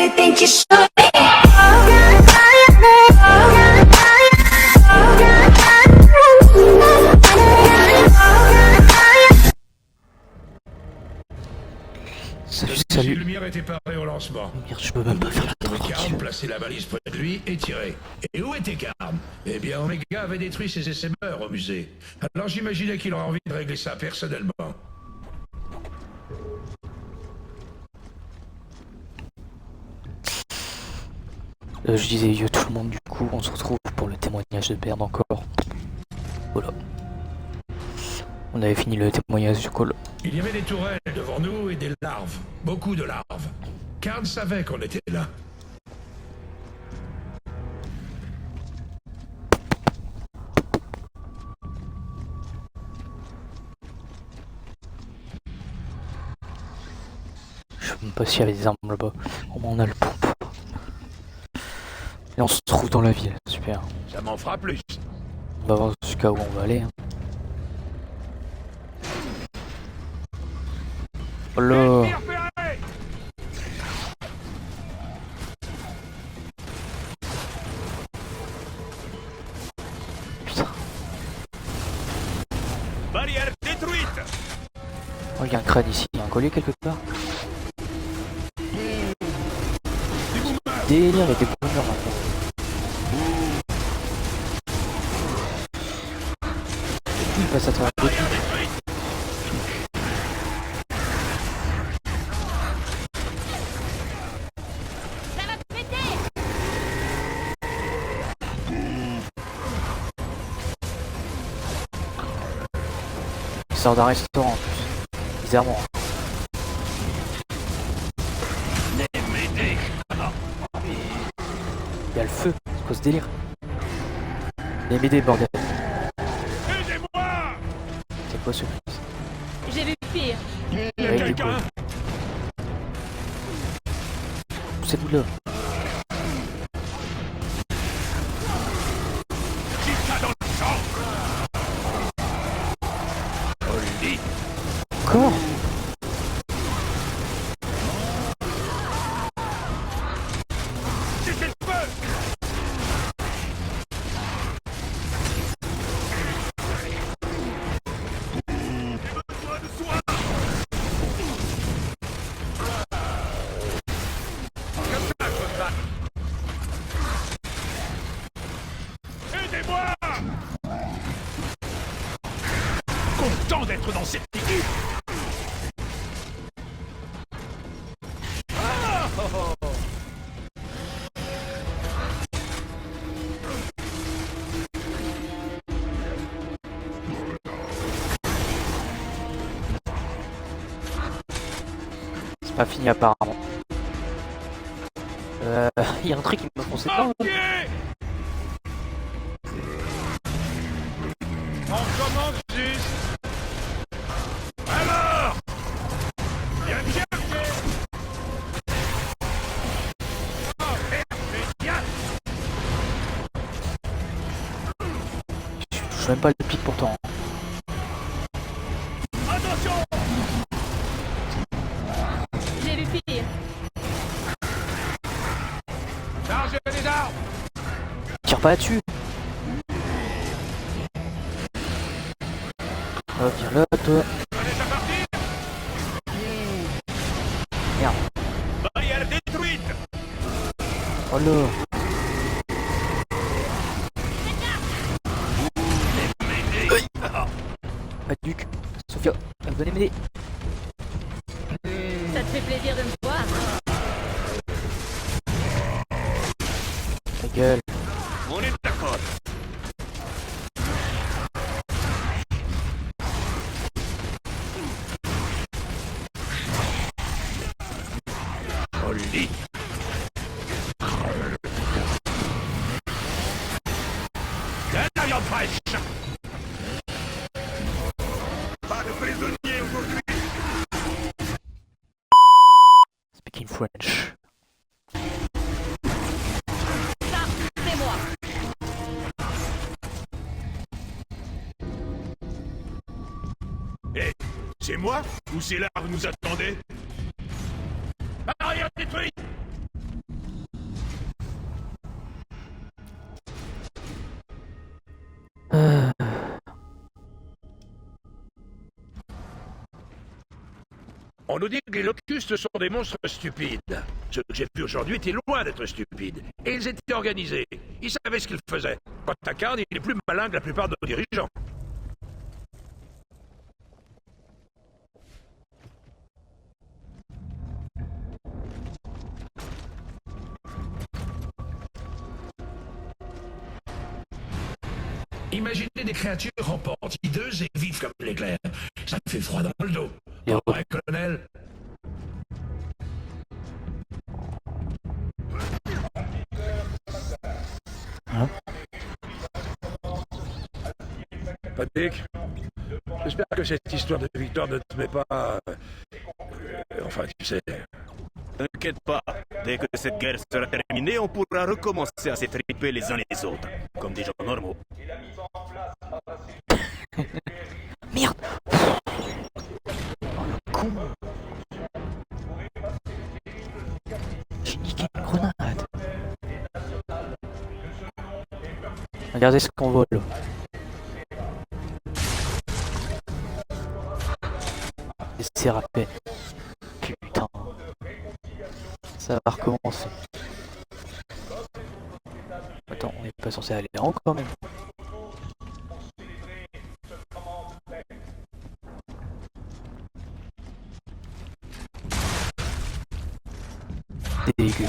you think you should be. Salut. Lumière était paré au lancement. Merde, je peux même pas faire la Karm tranquille. plaçait la balise près de lui et tirait. Et où était Karm? Eh bien, Omega avait détruit ses essaimeurs au musée. Alors j'imaginais qu'il aurait envie de régler ça personnellement. Je disais yo tout le monde, du coup, on se retrouve pour le témoignage de Berne encore. Voilà. On avait fini le témoignage du call. Il y avait des tourelles devant nous et des larves. Beaucoup de larves. Karm savait qu'on était là. Je sais même pas s'il y avait des armes là-bas. Au moins on a le pompe. Et on se trouve dans la ville, super. Ça m'en fera plus. On va voir jusqu'à où on va aller. Hein. Oh là. Putain. Barrière détruite. Oh, il y a un crâne ici, il y a un collier quelque part. Délire avec des boomers maintenant. Il passe à travers le truc. Il sort d'un restaurant en plus. Bizarrement. Il y a le feu, c'est quoi ce délire? Les BD bordel. Aidez-moi. C'est quoi ce truc? J'ai vu pire. Il y a quelqu'un. C'est vous là. Qui ça dans le sang? Holly. Encore? Cessez le feu. J'ai besoin de soins. Comme ça, je me bats. Aidez-moi. Content d'être dans cette équipe. C'est pas fini apparemment. Il y a un truc qui m'a foncé dedans. Ok. On commence juste. Alors, viens me chercher. Oh merde, mais viens. Je touche même pas le pic pourtant. Attention. J'ai vu pire. Chargez les armes. Tire pas là-dessus. Oh, viens là, toi. Allez, c'est parti. Merde. Barrière détruite. Oh là. Duc. Sophia, venez m'aider. Ça te fait plaisir de me voir? Ta gueule. On est d'accord. Holly. De la viande fraîche. Pas de prisonniers aujourd'hui. Speaking French. Ça, c'est moi. Hé, c'est moi ou c'est là que vous nous attendez? Barrière détruite. On nous dit que les locustes sont des monstres stupides. Ceux que j'ai vus aujourd'hui étaient loin d'être stupides. Et ils étaient organisés. Ils savaient ce qu'ils faisaient. Quant à Khan, il est plus malin que la plupart de nos dirigeants. Imaginez des créatures rampantes, hideuses et vives comme l'éclair. Ça me fait froid dans le dos. Et Oh, ouais, colonel. Hein? Patrick, j'espère que cette histoire de victoire ne te met pas... enfin, tu sais... T'inquiète pas, dès que cette guerre sera terminée, on pourra recommencer à s'étriper les uns les autres, comme des gens normaux. Merde! Oh le con! J'ai niqué une grenade! Regardez ce qu'on vole. C'est rapide. Putain. Ça va recommencer. Attends, on n'est pas censé aller en haut quand même. Dégueu.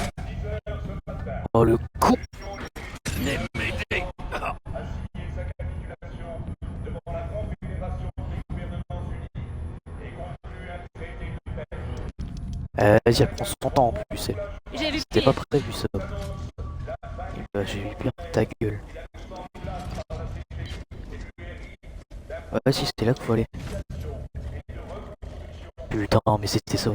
Oh le con! Vas-y, elle prend son temps en plus. J'ai vu C'était pire. pas prévu ça. Et bah j'ai eu pire ta gueule. Ouais, si c'était là qu'il faut aller. Putain, mais c'était ça.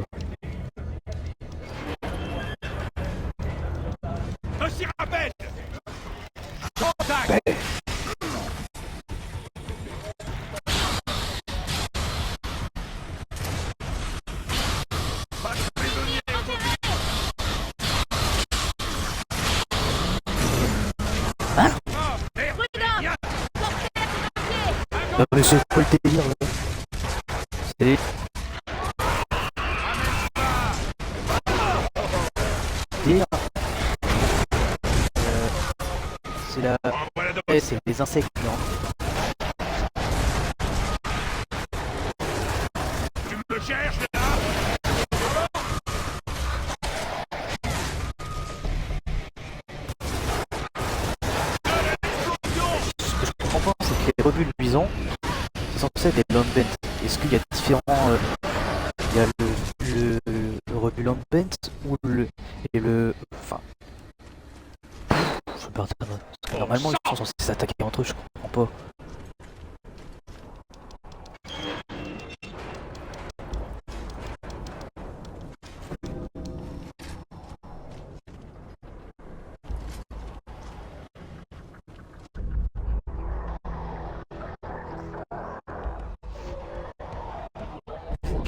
Aussi rappelle! Non mais c'est quoi le délire là? C'est... Délire. C'est la... Eh, c'est les insectes non? Tu me cherches, là? Ce que je comprends pas, c'est que les rebuts luisants, c'est censé être des Lambent. Est-ce qu'il y a différents... il y a le rebut Lambent ou le... et le... Enfin... Je me perds de moi. Normalement ils sont censés s'attaquer entre eux, je comprends pas.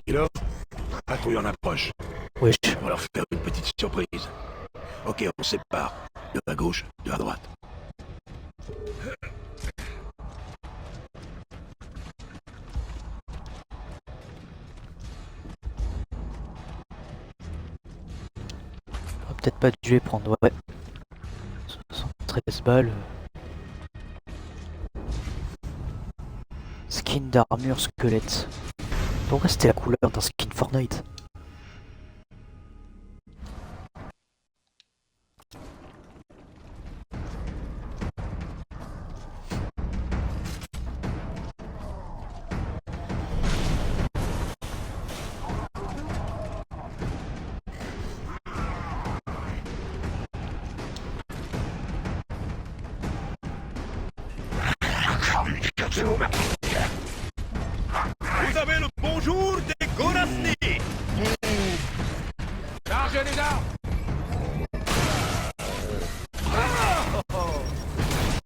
Kilo, patrouille en approche. Wesh. On va leur faire une petite surprise. Ok, on se sépare. Deux à gauche, deux à droite. On va peut-être pas dû les prendre, ouais. 73 balles. Skin d'armure squelette. Pourquoi c'était la couleur d'un skin Fortnite? Vous avez le bonjour des Gorasni! Chargez les armes!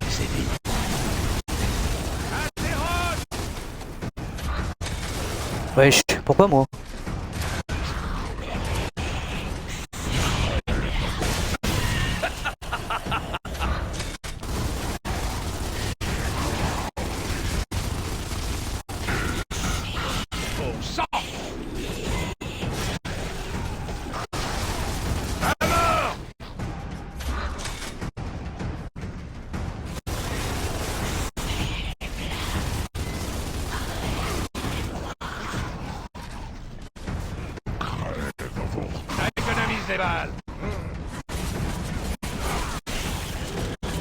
C'est dit. Wesh, pourquoi moi? des balles.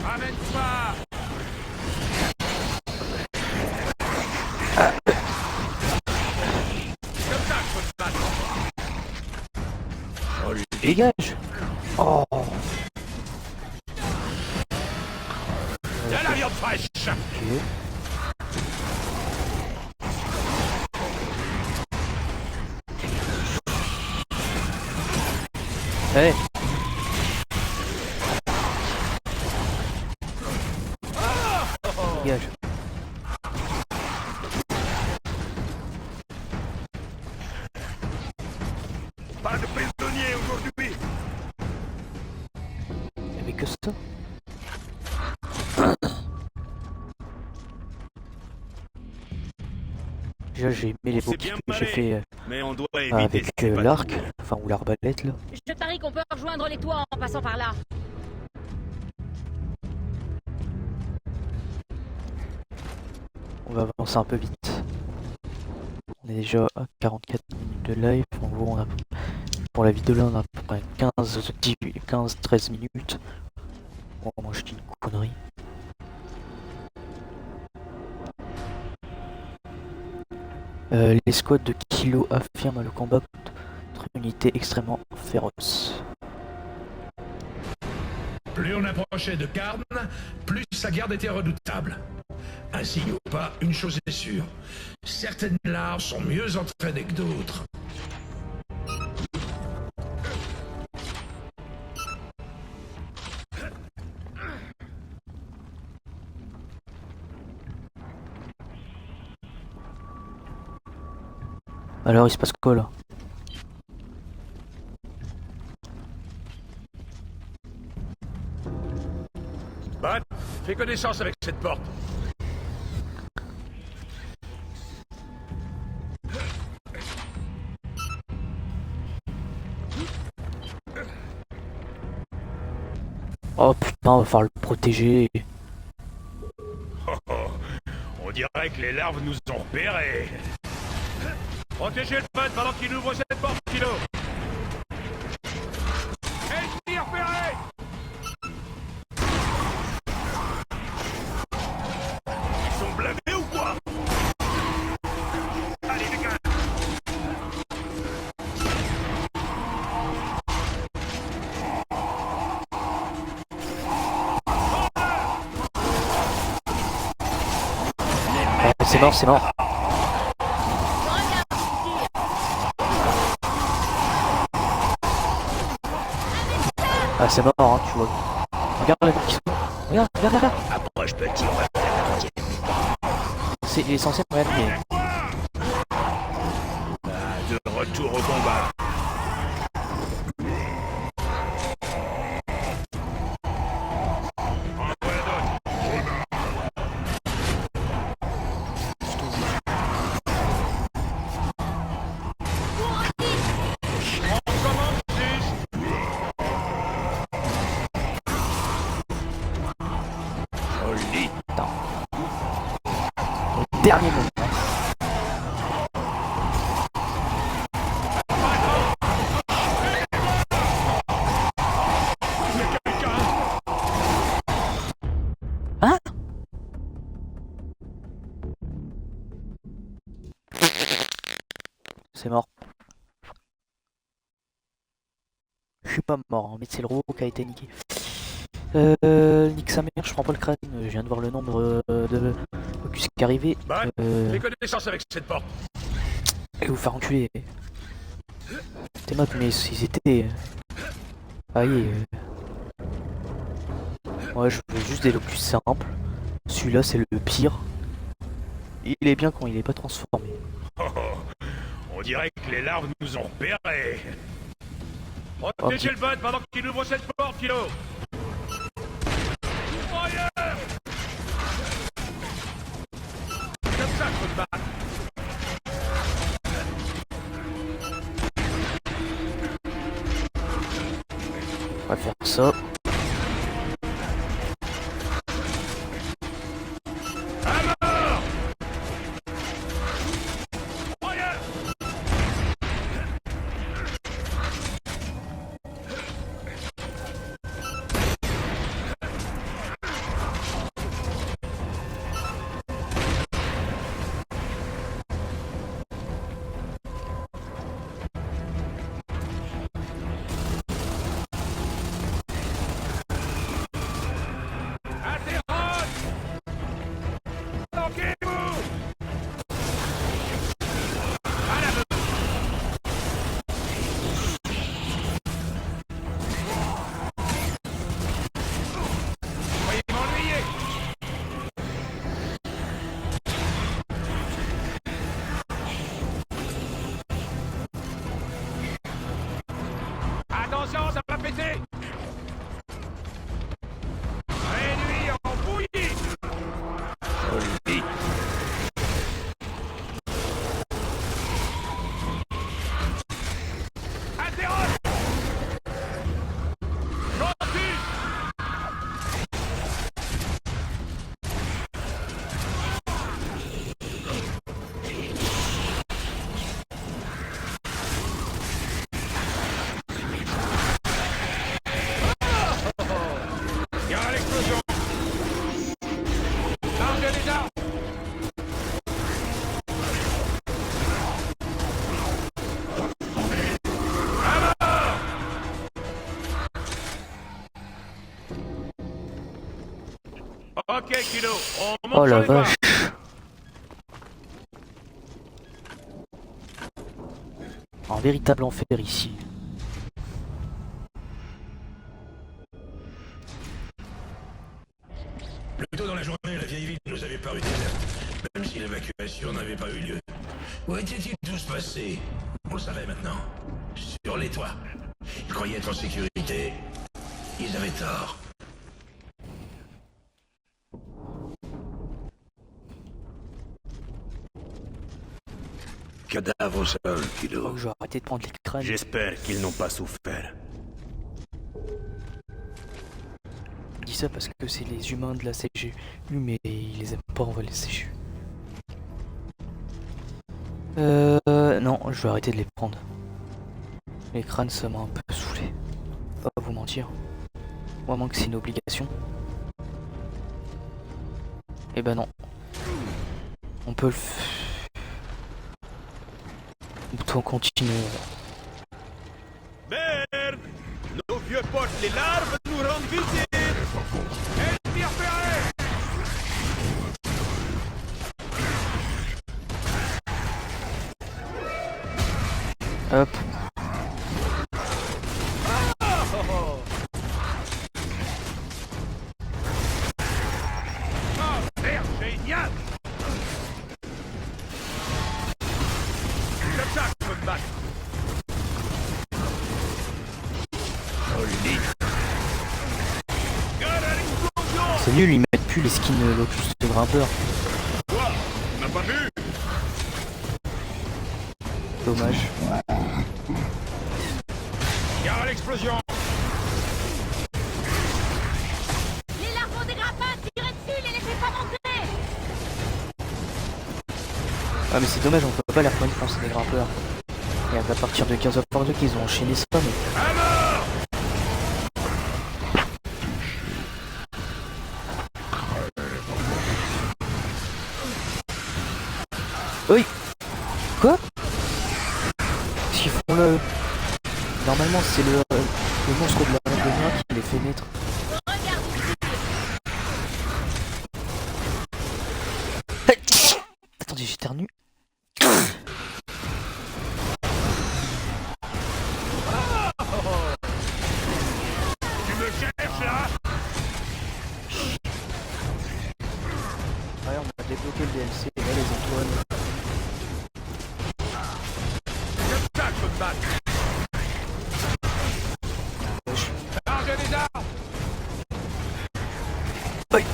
Ramène-toi. Comme ça, je peux te battre. Oh, lui. Dégage. Oh. Y'a la viande fraîche. Ok. Hey. Dégage. Pas de prisonniers aujourd'hui. Y'avait que ça. Déjà j'ai aimé les C'est beaux bien que j'ai malé. fait Mais on doit éviter avec ces l'arc, patrouilles. enfin ou l'arbalète là. Je parie qu'on peut rejoindre les toits en passant par là. On va avancer un peu vite. On est déjà à 44 minutes de live. En gros, on a, pour la vidéo là, on a à peu près 15-13 minutes. Bon, moi je dis une connerie. Les squads de Kilo affirment le combat contre une unité extrêmement féroce. Plus on approchait de Karn, plus sa garde était redoutable. Ainsi ou pas, une chose est sûre. Certaines larves sont mieux entraînées que d'autres. Alors il se passe quoi là? Bat, fais connaissance avec cette porte. Oh putain, on va falloir le protéger. On dirait que les larves nous ont repérés. Protégez le pote pendant qu'il ouvre cette porte, Kilo. Ennemi repéré. Ils sont blindés ou quoi? Allez, les gars. C'est mort, c'est mort. Ah c'est mort hein, tu vois. Regarde les qui sont. Regarde, regarde, regarde. Approche, petit, on va faire la moitié. Il est censé me mais... De retour au combat. Dernier moment. Hein? C'est mort. Je suis pas mort, hein, mais c'est le robot qui a été niqué. Nique sa mère, je prends pas le crâne, je viens de voir le nombre de focus qui est arrivé. Bat, fais connaissance avec cette porte. Et vous faire enculer. T'es moque, mais ils étaient... Aïe. Ouais, je veux juste des locus simples. Celui-là, c'est le pire. Il est bien quand il est pas transformé. Oh, oh. On dirait que les larves nous ont repérés. Protégez le bot pendant qu'il ouvre cette porte, Kilo. Ouvre. Comme ça, faut te battre. On va faire ça. À mort. Ok, Kilo, on monte Oh sur la les toits. vache. Un véritable enfer ici. Plus tôt dans la journée, la vieille ville nous avait paru déserte, même si l'évacuation n'avait pas eu lieu. Où était-il tous passés? On le savait maintenant. Sur les toits. Ils croyaient être en sécurité. Ils avaient tort. Cadavre au sol, Oh, Kilo. je vais arrêter de prendre les crânes. J'espère qu'ils n'ont pas souffert. Je dis ça parce que c'est les humains de la CGU, mais ils les aiment pas, on va les CGU. Non, je vais arrêter de les prendre. Les crânes, ça m'a un peu saoulé. Pas vous mentir. Vraiment que c'est une obligation. Eh ben non. On peut le on continue. Merde! Nos vieux potes les larves nous rendent visite! Hop. Merde, génial! Comme ça, je peux me battre. C'est nul, ils mettent plus les skins Locust de grimpeur. Quoi? On n'a pas vu? Dommage. Gare à l'explosion! Les larves ont des grappins, tirez dessus, les laissez pas monter! Ah mais c'est dommage, on peut pas les reconnaître quand c'est des grimpeurs. Et à partir de 15 of War 2 qu'ils ont enchaîné ça, mais... À mort! Oui. Quoi? Qu'est-ce qu'ils font là? Normalement c'est le monstre de la reine de Mira qui les fait naître. Regarde ici! Attendez, j'éternue. Tu me cherches là? Ouais, on a débloqué le DLC, et là les Antoine. Comme ça, je peux me battre. Chargez les armes! Oui.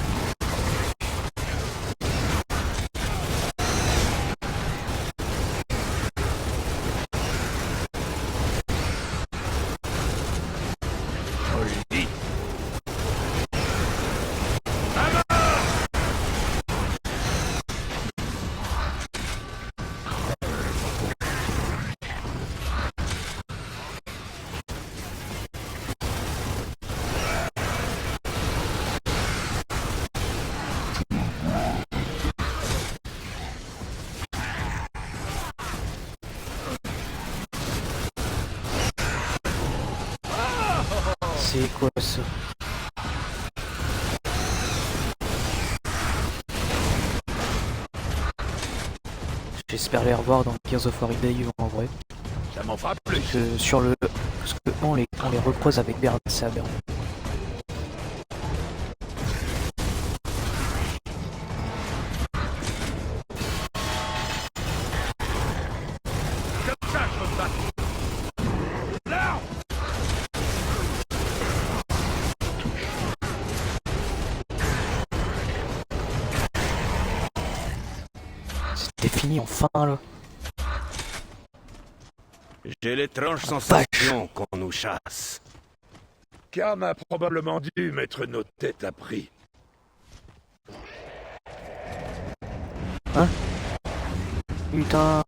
C'est quoi ça? J'espère les revoir dans Gears of War Day en vrai. Ça m'en fera plus. Sur le... Parce que on les recroise avec Bernd Saber. Comme ça, je peux me battre. Là! C'était fini enfin là. J'ai l'étrange sensation qu'on nous chasse. Karm a probablement dû mettre nos têtes à prix. Putain.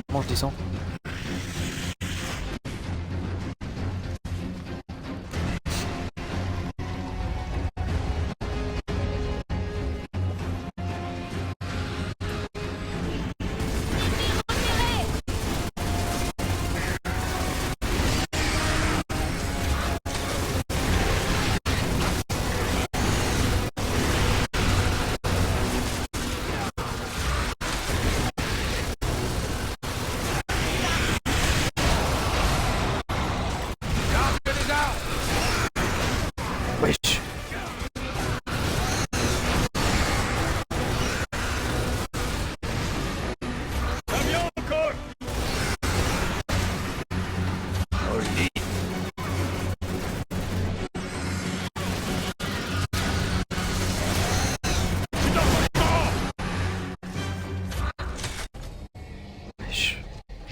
Comment je descends?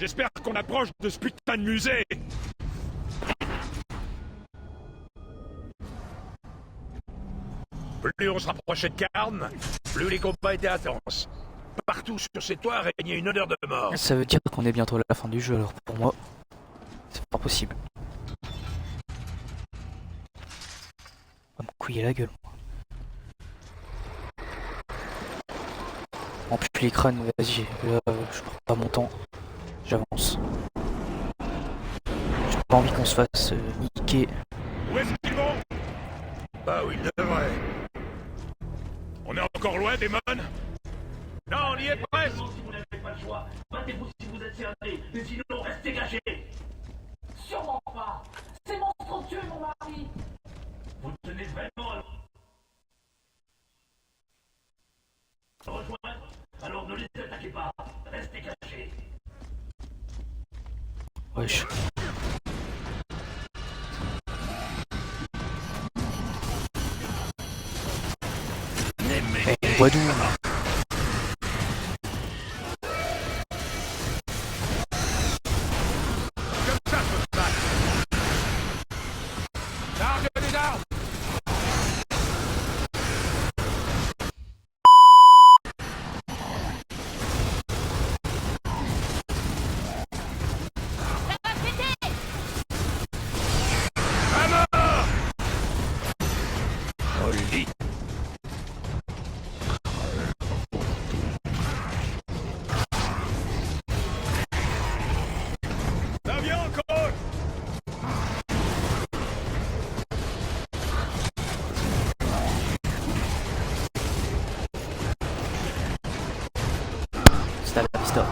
J'espère qu'on approche de ce putain de musée. Plus on se rapprochait de Carn, plus les combats étaient intenses. Partout sur ces toits régnait une odeur de mort. Ça veut dire qu'on est bientôt à la fin du jeu, alors pour moi, c'est pas possible. On va me couiller la gueule. En plus les crânes, vas-y, là, je prends pas mon temps, j'avance. J'ai pas envie qu'on se fasse niquer. Où est-ce qu'ils vont? Bah oui, ils devraient. On est encore loin, Démon? Non, on y est presque. Si vous n'avez pas le choix, battez-vous si vous êtes cerné, mais sinon restez cachés. Sûrement pas. C'est monstrueux, mon mari. Vous tenez vraiment à rejoindre? Alors ne les attaquez pas, restez cachés. Wesh. Eh, Wadou. Comme ça, je peux me battre. Charge les armes. Ça va péter! À mort! Holy. Ça vient encore! Hasta la vista.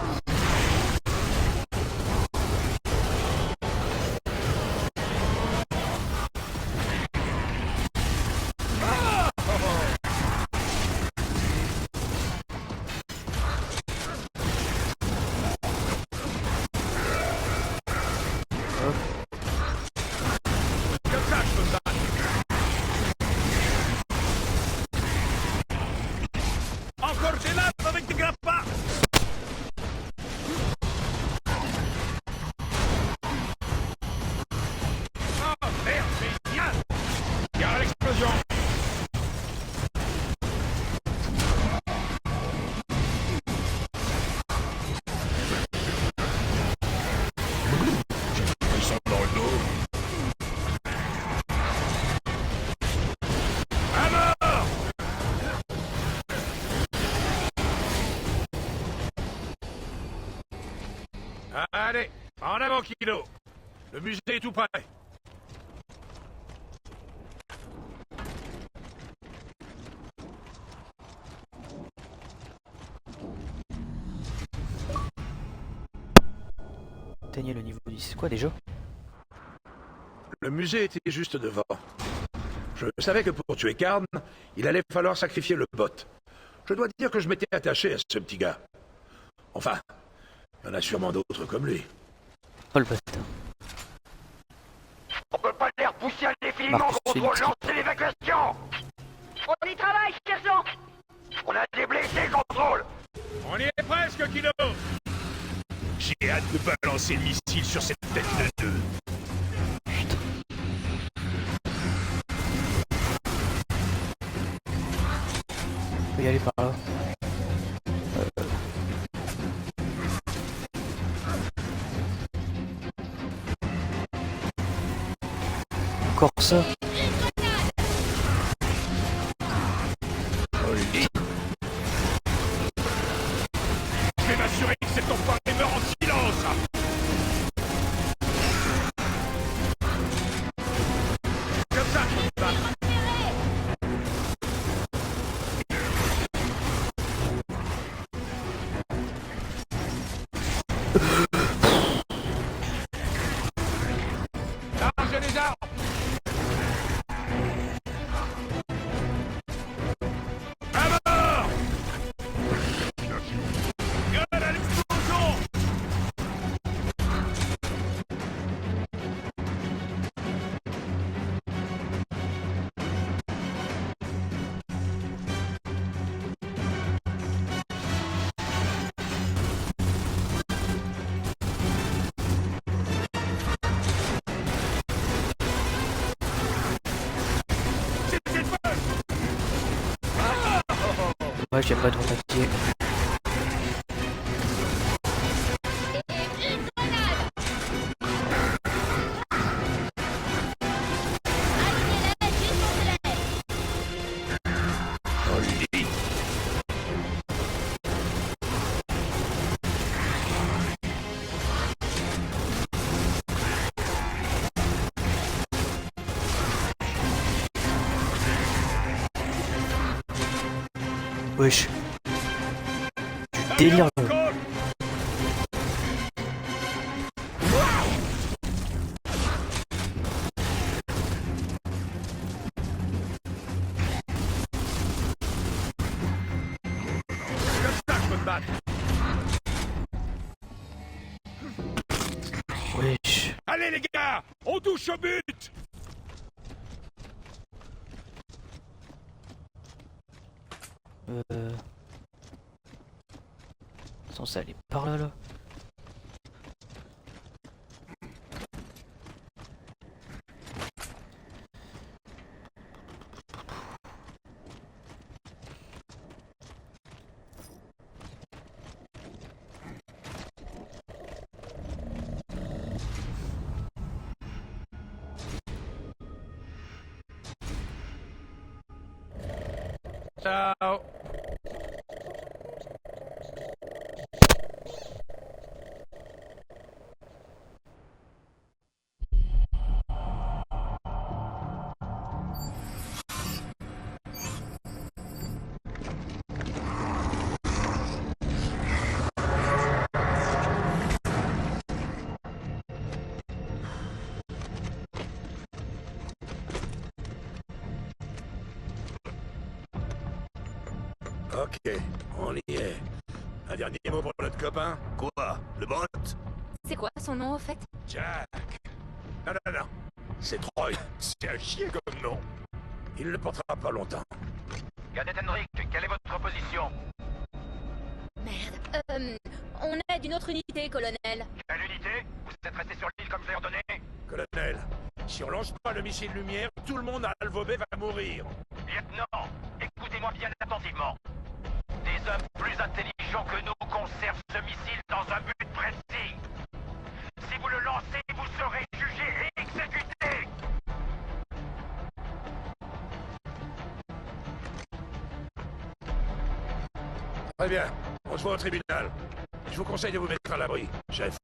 Comme ça, je peux me battre. Encore des lames avec des grappas. Oh merde, c'est bien. Il y a l'explosion. Ils sont dans le dos. À mort! Allez, en avant, Kilo. Le musée est tout près. Atteignez le niveau 10. C'est quoi déjà? Le musée était juste devant. Je savais que pour tuer Karn, il allait falloir sacrifier le bot. Je dois dire que je m'étais attaché à ce petit gars. Enfin, il y en a sûrement d'autres comme lui. Oh le bâtard. On peut pas les repousser indéfiniment, Marcus contrôle, Phoenix. lancez l'évacuation. On y travaille, sergent! On a des blessés, contrôle. On y est presque, Kilo. J'ai hâte de balancer le missile sur cette tête de deux. Putain. Faut y aller par là. Encore ça? Je vais m'assurer que cet enfoiré meurt en silence. Comme ça, je peux me battre. Chargez les armes. À mort! Gueule à l'explosion! Moi j'aime pas trop fatigué. Et une grenade. Allumez-les, défoncez-les. On lui dit. Wesh. Du délire. Comme ça, je peux me battre. Wesh. Allez, les gars, on touche au but. Censé aller par là là. Ciao. Ok, on y est. Un dernier mot pour notre copain? Quoi? Le bot? C'est quoi son nom, au fait? Jack. Non, non, non. C'est Troy. C'est un chien comme nom. Il ne le portera pas longtemps. Cadet Henrik, quelle est votre position? Merde. On est d'une autre unité, colonel. Quelle unité? Vous êtes resté sur l'île comme je l'ai ordonné? Colonel, si on lance pas le missile lumière, tout le monde à Alvobé va mourir. Lieutenant, écoutez-moi bien attentivement. Des hommes plus intelligents que nous conservent ce missile dans un but précis. Si vous le lancez, vous serez jugé et exécuté. Très bien, on se voit au tribunal. Je vous conseille de vous mettre à l'abri, chef.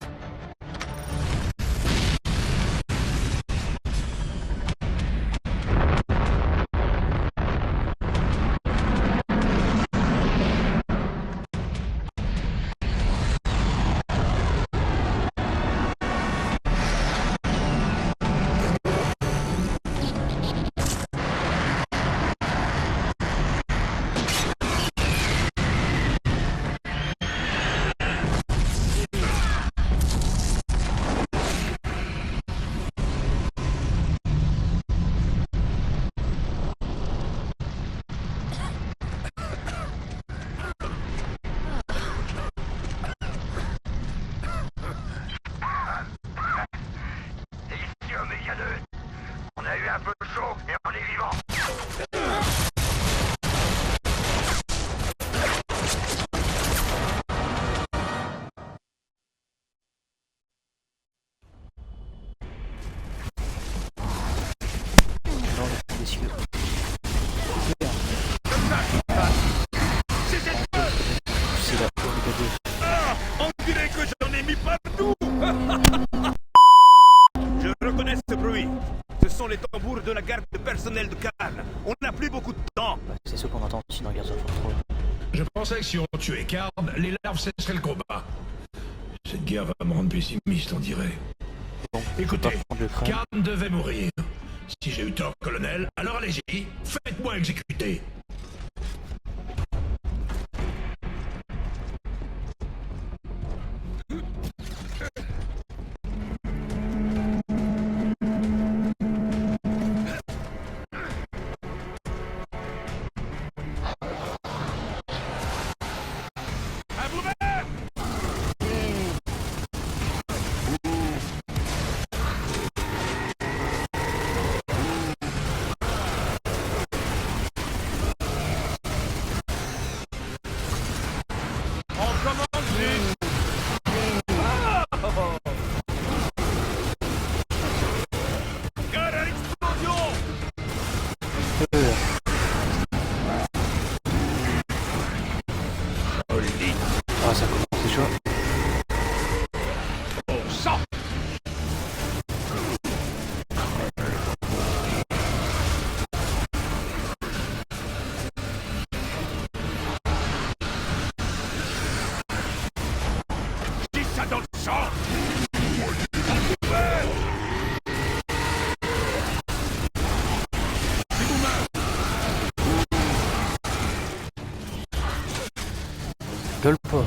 Et ici Oméga 2. On a eu un peu chaud, mais on est vivant. Non, les cieux. C'est la Ah! On dirait que j'en ai mis partout! Je reconnais ce bruit. Ce sont les tambours de la garde personnelle de Cannes. On n'a plus beaucoup de temps. Bah, c'est ce qu'on entend sinon regarde ça trop. Je pensais que si on tuait Karn, les larves cesseraient le combat. Cette guerre va me rendre pessimiste, on dirait. Bon, Écoutez, faut pas prendre le crâne. Karn devait mourir. Si j'ai eu tort, colonel, alors allez-y, faites-moi exécuter. À vous-même! ça commence déjà. Au sang! Dis ça dans le sang! Gueule pas.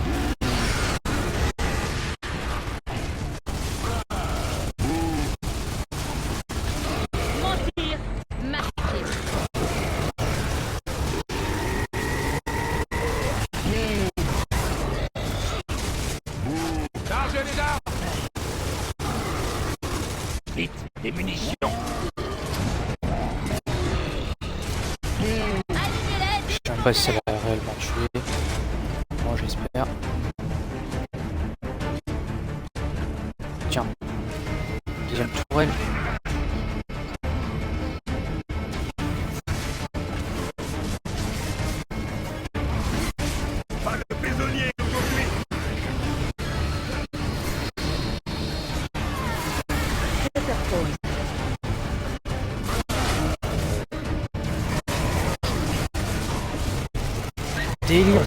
Mentir, masquer. Chargez les armes! Vite, des munitions! Alignez-les. Je sais même pas si ça va réellement tuer. Bon, j'espère. Tiens. Deuxième tourelle. Pas le prisonnier aujourd'hui. Délire.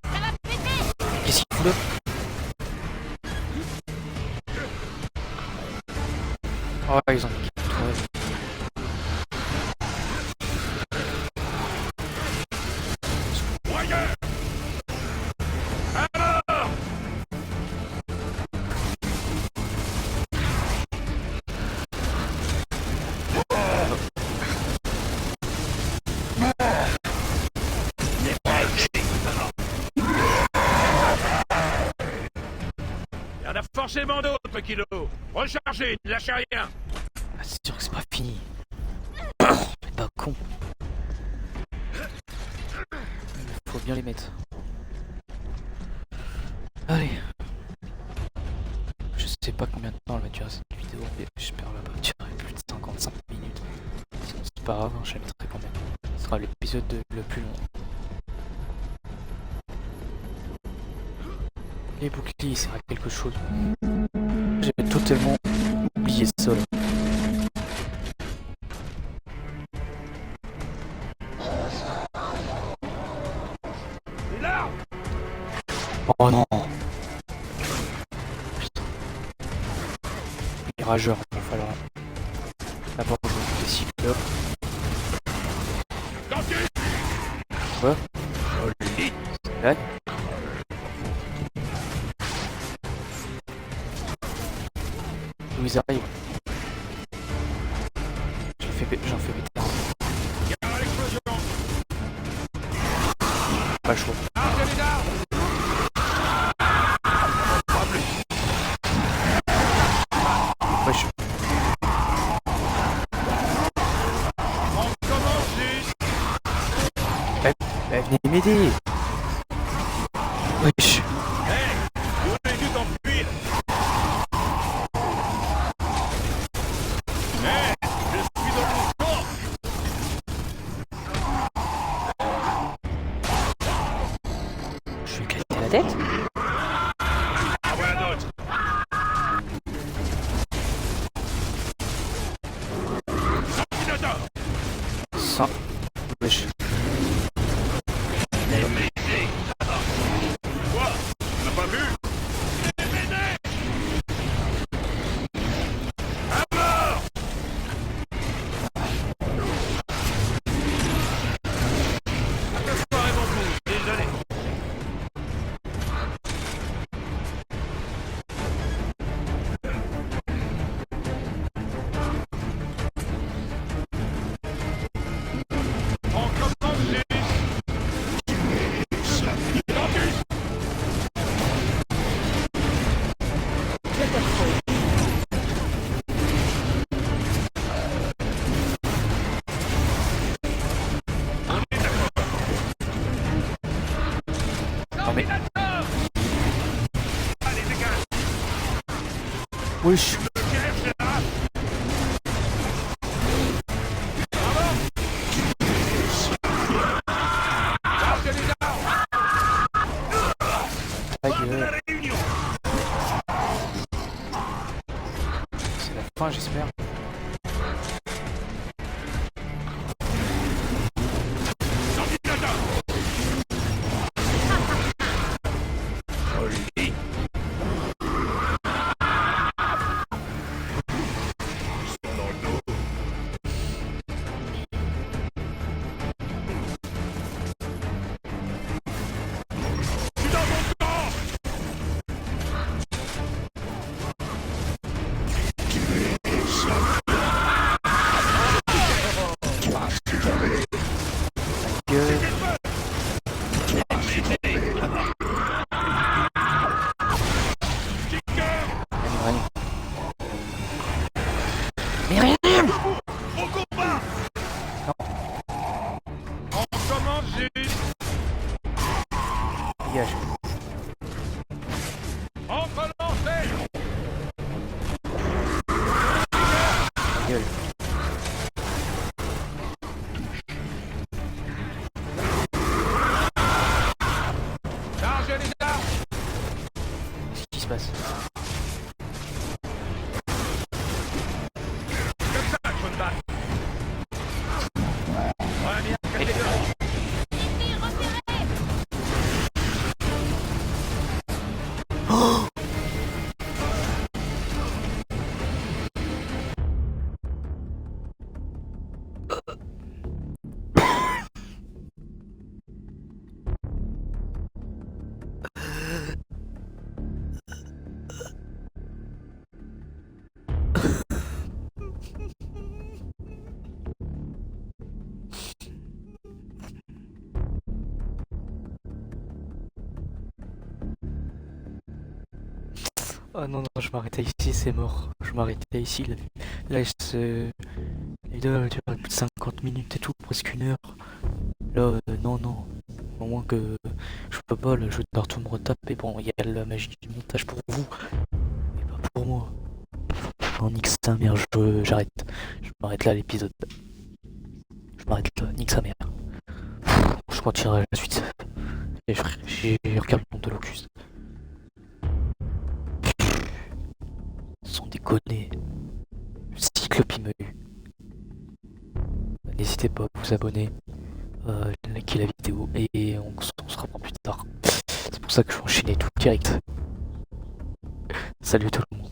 Ça va péter. Qu'est-ce qu'il fout là? Oh, ils ont mis une tourelle. Il y en a forcément d'autres, Kilo! Rechargez, ne lâchez rien! Ah, c'est sûr que c'est pas fini. C'est pas con. Il faut bien les mettre. Allez. Je sais pas combien de temps elle va durer cette vidéo, mais j'espère qu'elle va pas durer plus de 55 minutes. Sinon c'est pas grave, je la mettrai quand même. Ce sera l'épisode le plus long. Les boucliers, c'est vrai quelque chose. J'ai totalement oublié ça. Là. Et là! Oh non. Putain. Les rageurs, il va falloir. D'abord, je vais essayer là. Quoi? C'est là. Où ils arrivent. J'en fais péter un. Pas chaud. Chargez les armes! Wesh. On commence juste! Venez m'aider. Wesh. Vous avez dû t'enfuir. Je suis dans le sport. Je suis éclaté à la tête. Ah, voilà d'autres. Dinosaure! Ça. Wesh. Quoi? On n'a pas vu? Désolé. mais... Wesh. Ta gueule. C'est la fin, j'espère. Mais rien. Au combat! On commence juste! Dégage. On peut lancer! Ta gueule. Chargez les armes! Qu'est-ce qui se passe? Comme ça, je me bats! Première catégorie! Ennemis repérés. Oh non, non, je m'arrêtais ici, c'est mort. Je m'arrêtais ici. Là, les deux durent plus de 50 minutes et tout, presque 1 heure. Là, non, non. Au moins que je peux pas, le jeu de partout me retape. Et bon, il y a la magie du montage pour vous, mais pas pour moi. Non, nique sa mère, j'arrête. Je m'arrête là l'épisode. Je m'arrête là, nique sa mère. Je retirerai la suite. Et j'ai regardé le nom de Locust. Sans déconner. Le cyclope il me eu. N'hésitez pas à vous abonner, liker la vidéo et on se reprend plus tard. C'est pour ça que je vais enchaîner tout direct. Salut tout le monde.